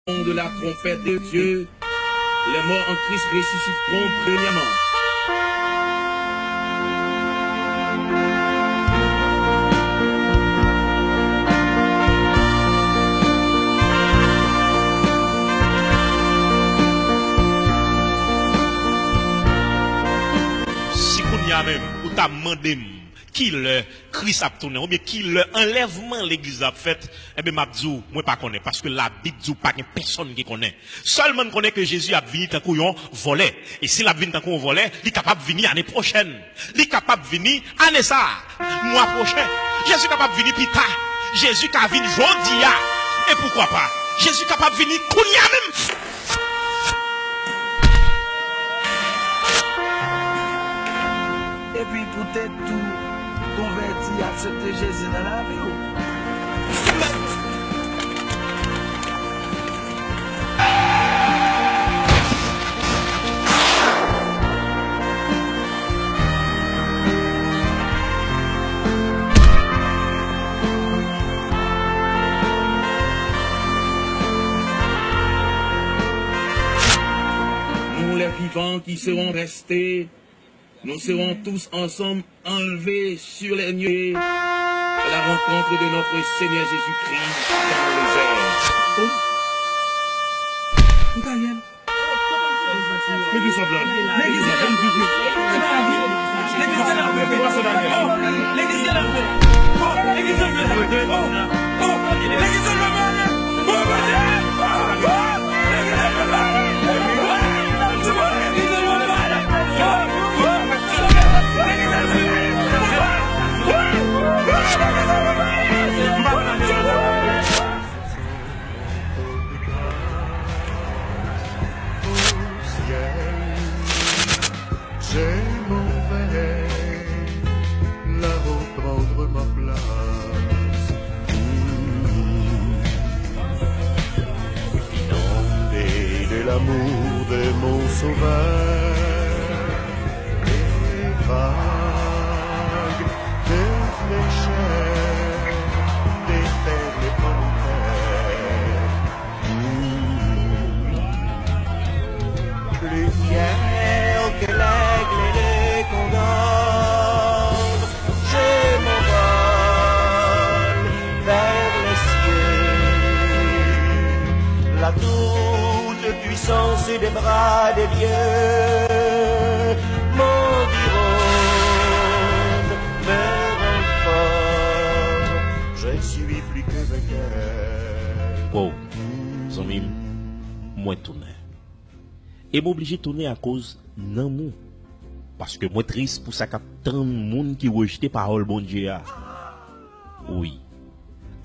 de la trompette de Dieu, les morts en Christ ressusciteront premièrement. Si qu'on y a même, ou t'as demandé qui le Christ a tourné, ou bien qui le enlèvement l'église a fait, eh bien, m'a dit, moi pas connais, parce que la Bible dit pas qu'il y a personne qui connaît. Seulement connaît que Jésus a venu tant qu'on volé. Et s'il a venu tant qu'on volé, il est capable de venir l'année prochaine. Il est capable de venir année ça, mois prochain. Jésus est capable de venir plus tard. Jésus est capable de venir aujourd'hui. Et pourquoi pas? Jésus est capable de venir kounya même. Et puis peut-être tout converti, accepter Jésus dans la vie. Nous les vivants qui serons restés, nous serons tous ensemble enlevés sur les nuées à la rencontre de notre Seigneur Jésus-Christ dans les airs. L'église en blanc. L'église J'aimerais là reprendre ma place, inondé de l'amour de mon sauveur, des vagues de fraîcheur, des perles volontaires, plus fier que l'aigle et le condor, je m'envole vers les cieux. La toute puissance des bras de Dieu m'environne, me rend fort. Je suis plus que vainqueur. Wow, zomim, moi tourner. Et m'obligé de tourner à cause non mon. Parce que moi triste pour ça qu'il y a tant de monde qui rejette parole bon Dieu. Oui.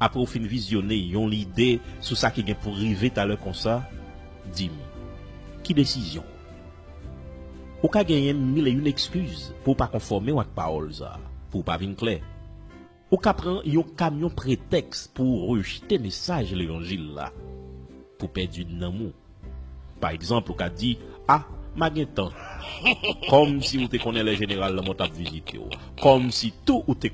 Après au fin visionner, yon l'idée sur ça qui vient pour arriver à l'heure comme ça, dis-moi, qui décision? Ou ka gagner mille et une excuses pour pas conformer avec parole ça, pour pas venir clair. Ou ka prend yon camion prétexte pour rejeter message l'évangile là, pour perdre une amour. Par exemple, ou ka dit, ah, ma gen temps. Comme si vous te connaissez le général dans mon table visite. Comme si tout ou te